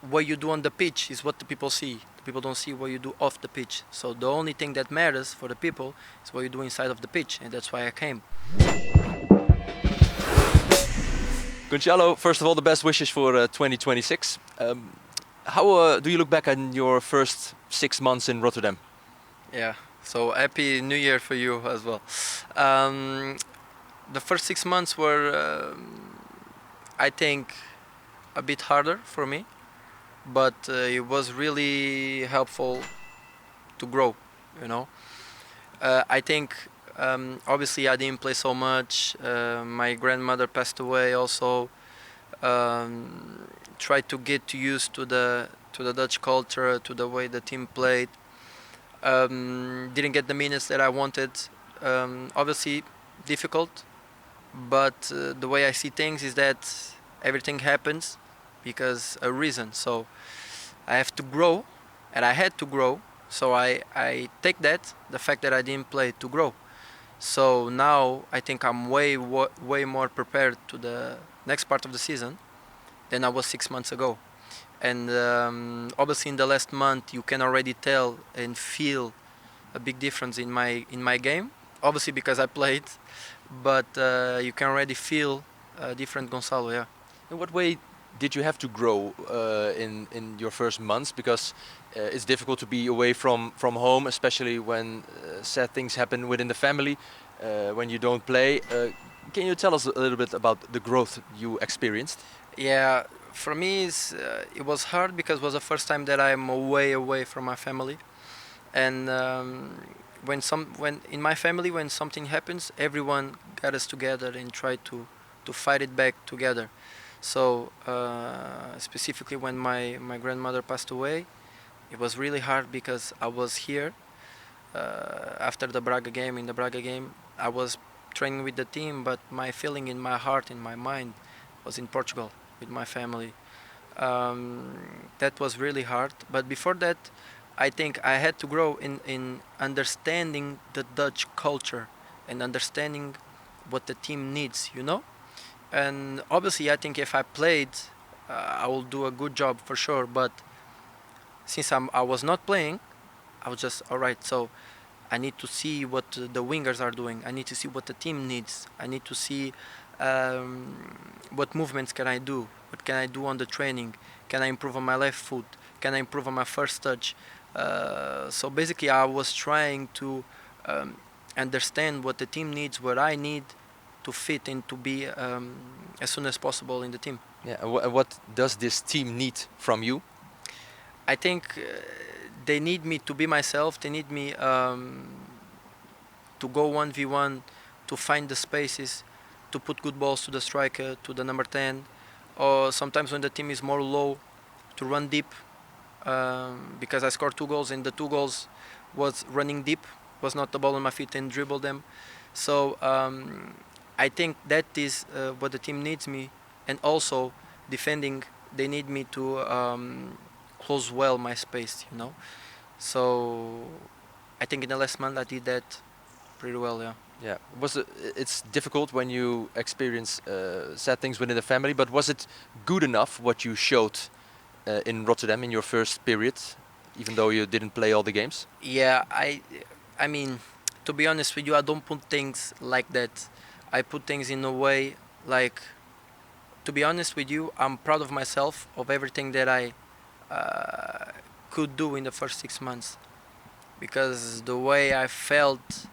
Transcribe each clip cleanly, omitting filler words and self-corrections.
what you do on the pitch is what the people see. The people don't see what you do off the pitch. So the only thing that matters for the people is what you do inside of the pitch, and that's why I came. Goncalo, first of all, the best wishes for 2026. How do you look back on your first 6 months in Rotterdam? Yeah. So happy New Year for you as well. Um, the first 6 months were, I think, a bit harder for me, but it was really helpful to grow. You know, I think obviously I didn't play so much. My grandmother passed away also. Tried to get used to the Dutch culture, to the way the team played. Didn't get the minutes that I wanted. Obviously difficult, but the way I see things is that everything happens because a reason. So I have to grow, and I had to grow. So I take that, the fact that I didn't play, to grow. So now I think I'm way more prepared to the next part of the season than I was 6 months ago. And obviously in the last month you can already tell and feel a big difference in my game. Obviously because I played, but you can already feel a different Gonçalo. Yeah. In what way did you have to grow in your first months? Because it's difficult to be away from home, especially when sad things happen within the family, when you don't play. Can you tell us a little bit about the growth you experienced? Yeah, for me it was hard because it was the first time that I'm away from my family, and when in my family when something happens, everyone gathers together and try to fight it back together. So specifically when my grandmother passed away, it was really hard because I was here after the Braga game. In the Braga game, I was training with the team, but my feeling in my heart, in my mind, was in Portugal with my family. That was really hard. But before that, I think I had to grow in understanding the Dutch culture and understanding what the team needs, you know? And obviously, I think if I played, I will do a good job for sure. But since I was not playing, I was just all right. So I need to see what the wingers are doing. I need to see what the team needs. I need to see what movements can I do. What can I do on the training? Can I improve on my left foot? Can I improve on my first touch? So basically, I was trying to understand what the team needs, what I need to fit and to be as soon as possible in the team. Yeah. And what does this team need from you? I think they need me to be myself. They need me to go 1v1, to find the spaces, to put good balls to the striker, to the number 10, or sometimes when the team is more low, to run deep, because I scored 2 goals and the 2 goals was running deep, was not the ball on my feet and dribble them. So I think that is what the team needs me, and also defending, they need me to close well my space, you know. So I think in the last month I did that pretty well. Yeah. Yeah. It's difficult when you experience sad things within the family, but was it good enough what you showed in Rotterdam in your first period, even though you didn't play all the games? Yeah, I mean, to be honest with you, I don't put things like that. I put things in a way like, to be honest with you, I'm proud of myself, of everything that I could do in the first 6 months, because the way I felt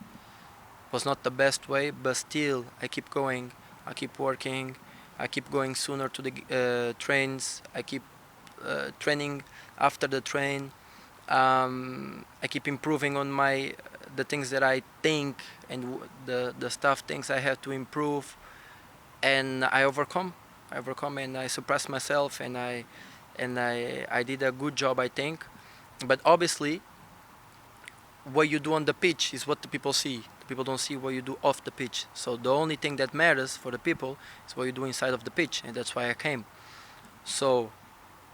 was not the best way, but still I keep going, I keep working, I keep going sooner to the trains, I keep training after the train, I keep improving on the things that I think and the stuff things I have to improve, and I overcome and I surpass myself, and I did a good job, I think. But obviously what you do on the pitch is what the people see. The people don't see what you do off the pitch. So the only thing that matters for the people is what you do inside of the pitch, and that's why I came. So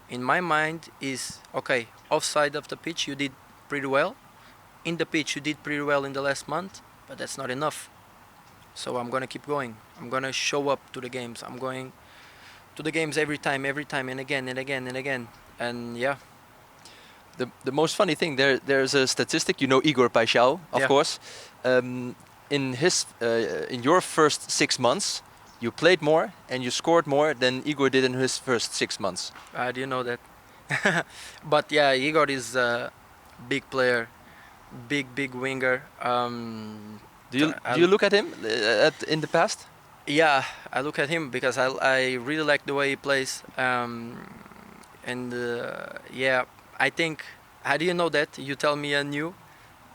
in my mind is, okay, offside of the pitch you did pretty well. In the pitch you did pretty well in the last month, but that's not enough. So I'm gonna keep going. I'm gonna show up to the games. I'm going to the games every time and again and again and again. and yeah. The most funny thing there's a statistic, you know, Igor Paixão, of Yeah. course. In your first 6 months, you played more and you scored more than Igor did in his first 6 months. I didn't know that. But yeah, Igor is a big player, big winger. Do you look at him in the past? Yeah, I look at him because I really like the way he plays. And yeah, I think I didn't know that. You tell me I knew.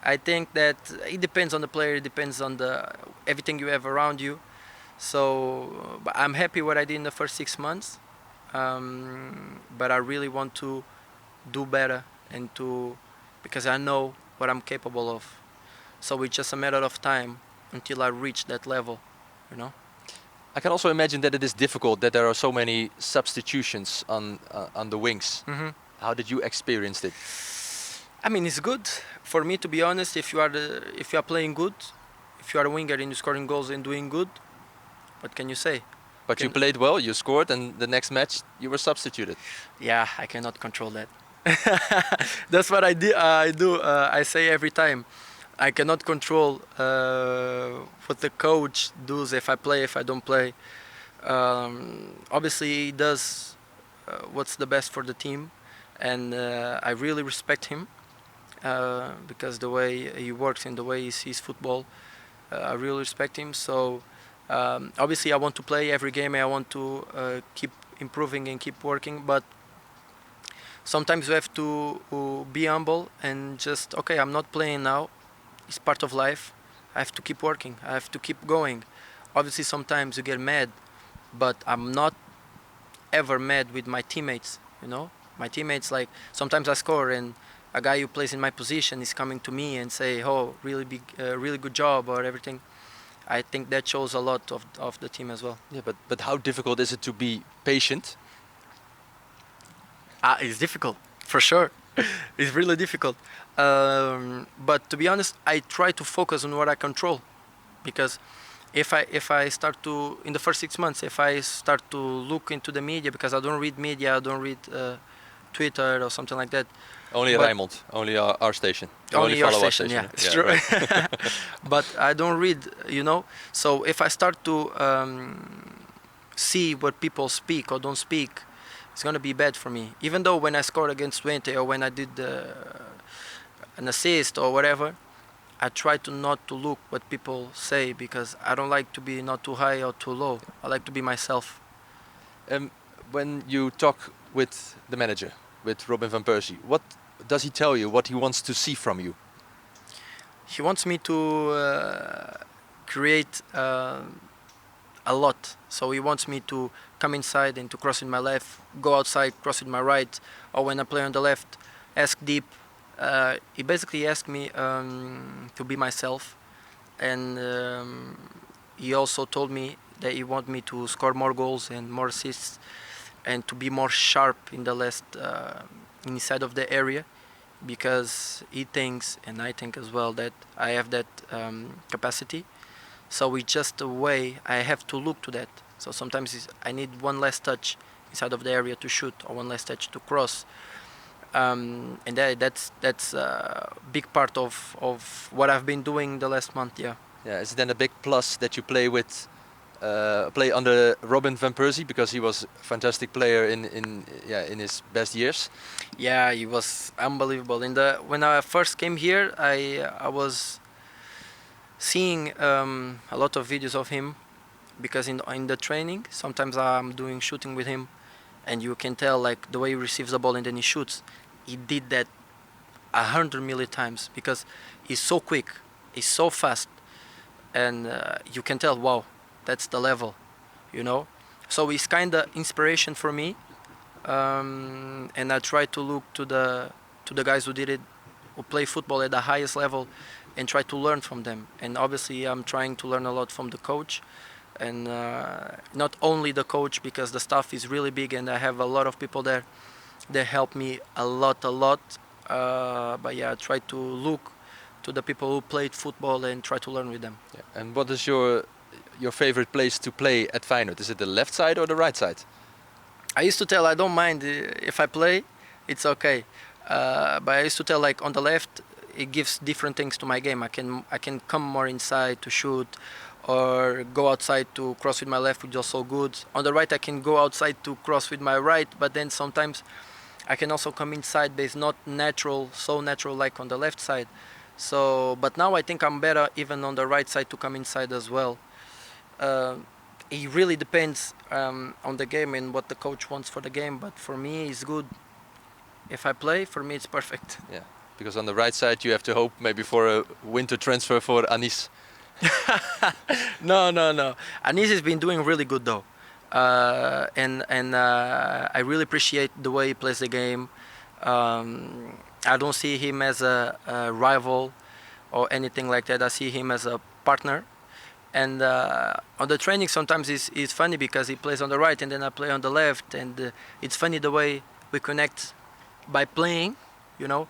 I think that it depends on the player. It depends on the everything you have around you. So, but I'm happy what I did in the first 6 months. But I really want to do better and to because I know what I'm capable of. So it's just a matter of time until I reach that level, you know. I can also imagine that it is difficult that there are so many substitutions on the wings. Mm-hmm. How did you experience it? I mean, it's good for me to be honest. If you are playing good, if you are a winger and you're scoring goals and doing good, what can you say? But you played well, you scored, and the next match you were substituted. Yeah, I cannot control that. That's what I do. I say every time. I cannot control what the coach does if I play, if I don't play. Obviously, he does what's the best for the team, and I really respect him because the way he works and the way he sees football, I really respect him. So obviously, I want to play every game. I want to keep improving and keep working, but sometimes you have to be humble and just okay. I'm not playing now. It's part of life. I have to keep working. I have to keep going. Obviously, sometimes you get mad, but I'm not ever mad with my teammates. You know, my teammates like sometimes I score and a guy who plays in my position is coming to me and say, "Oh, really good job" or everything. I think that shows a lot of the team as well. Yeah, but how difficult is it to be patient? It's difficult for sure. It's really difficult. But to be honest, I try to focus on what I control, because if I start to in the first 6 months, if I start to look into the media, because I don't read media, I don't read Twitter or something like that. Only But- Rijnmond, only our station. You Only your follow our station, yeah, it's Yeah, true. right. But I don't read, you know. So if I start to see what people speak or don't speak, it's gonna be bad for me. Even though when I scored against Twente or when I did an assist or whatever, I try to not to look what people say because I don't like to be not too high or too low. I like to be myself. When you talk with the manager, with Robin van Persie, what does he tell you? What he wants to see from you? He wants me to create a lot. So he wants me to come inside and to cross in my left, go outside, cross in my right, or when I play on the left, ask deep. He basically asked me to be myself, and he also told me that he wants me to score more goals and more assists, and to be more sharp in the last inside of the area, because he thinks, and I think as well, that I have that capacity. So it's just a way I have to look to that. So sometimes I need one less touch inside of the area to shoot, or one less touch to cross. And that's a big part of what I've been doing the last month. Yeah. Yeah, is it then a big plus that you play under Robin van Persie, because he was a fantastic player in his best years? Yeah, he was unbelievable. When I first came here, I was seeing a lot of videos of him, because in the training sometimes I'm doing shooting with him, and you can tell like the way he receives the ball and then he shoots. He did that 100 million times because he's so quick, he's so fast, and you can tell, wow, that's the level, you know. So he's kind of inspiration for me, and I try to look to the guys who did it, who play football at the highest level, and try to learn from them. And obviously I'm trying to learn a lot from the coach, and not only the coach, because the staff is really big and I have a lot of people there. They help me a lot. But yeah, I try to look to the people who played football and try to learn with them. Yeah. And what is your favorite place to play at Feyenoord? Is it the left side or the right side? I used to tell I don't mind if I play It's okay. But I used to tell like on the left, it gives different things to my game. I can come more inside to shoot, or go outside to cross with my left, which is also good. On the right, I can go outside to cross with my right, but then sometimes I can also come inside, but it's not natural, so natural like on the left side. So, but now I think I'm better even on the right side to come inside as well. Uh, it really depends on the game and what the coach wants for the game. But for me, it's good. If I play, for me, it's perfect. Yeah, because on the right side you have to hope maybe for a winter transfer for Anis. No, no, no. Anis has been doing really good though, and I really appreciate the way he plays the game. I don't see him as a rival or anything like that. I see him as a partner. And on the training, sometimes it's funny because he plays on the right and then I play on the left, and it's funny the way we connect by playing, you know.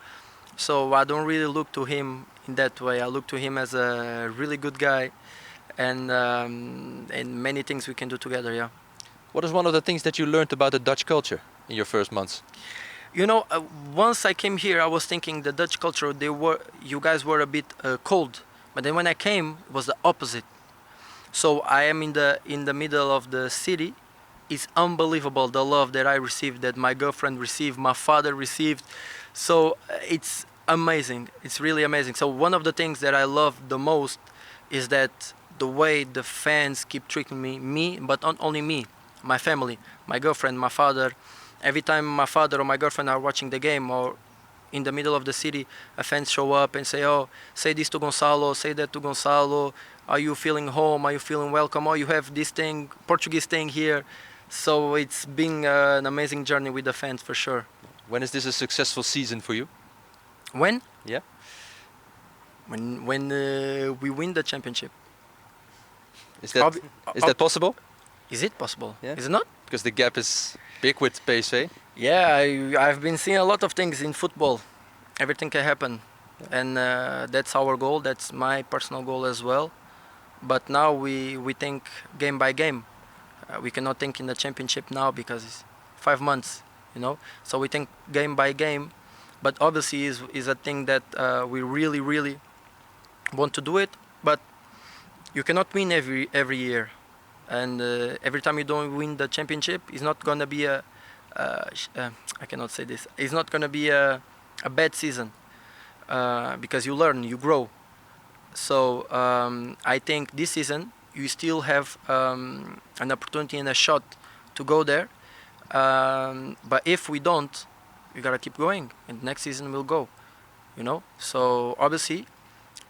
So I don't really look to him in that way. I look to him as a really good guy, and many things we can do together. Yeah. What is one of the things that you learned about the Dutch culture in your first months? You know, once I came here, I was thinking the Dutch culture. You guys were a bit cold, but then when I came, it was the opposite. So I am in the middle of the city. It's unbelievable the love that I received, that my girlfriend received, my father received. So it's amazing. It's really amazing. So one of the things that I love the most is that the way the fans keep treating me, but not only me, my family, my girlfriend, my father. Every time my father or my girlfriend are watching the game or in the middle of the city, a fans show up and say, "Oh, say this to Goncalo, say that to Goncalo. Are you feeling home? Are you feeling welcome? Oh, you have this thing, Portuguese thing here." So it's been an amazing journey with the fans for sure. When is this a successful season for you? When? Yeah. When we win the championship. Is that is that possible? Is it possible? Yeah. Is it not? Because the gap is big with PSV. Yeah, I've been seeing a lot of things in football. Everything can happen, and that's our goal. That's my personal goal as well. But now we think game by game. We cannot think in the championship now because it's 5 months, you know. So we think game by game. But obviously is a thing that we really want to do it. But you cannot win every year, and every time you don't win the championship, it's not gonna be I cannot say this. It's not gonna be a bad season because you learn, you grow. So I think this season you still have an opportunity and a shot to go there. But if we don't, we gotta keep going, and next season we'll go. You know. So obviously,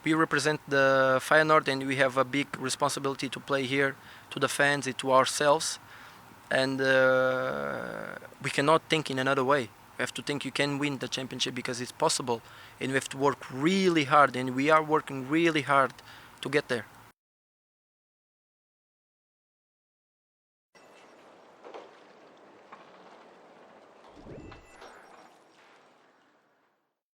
we represent the Feyenoord, and we have a big responsibility to play here, to the fans, and to ourselves. And we cannot think in another way. We have to think you can win the championship because it's possible, and we have to work really hard, and we are working really hard to get there.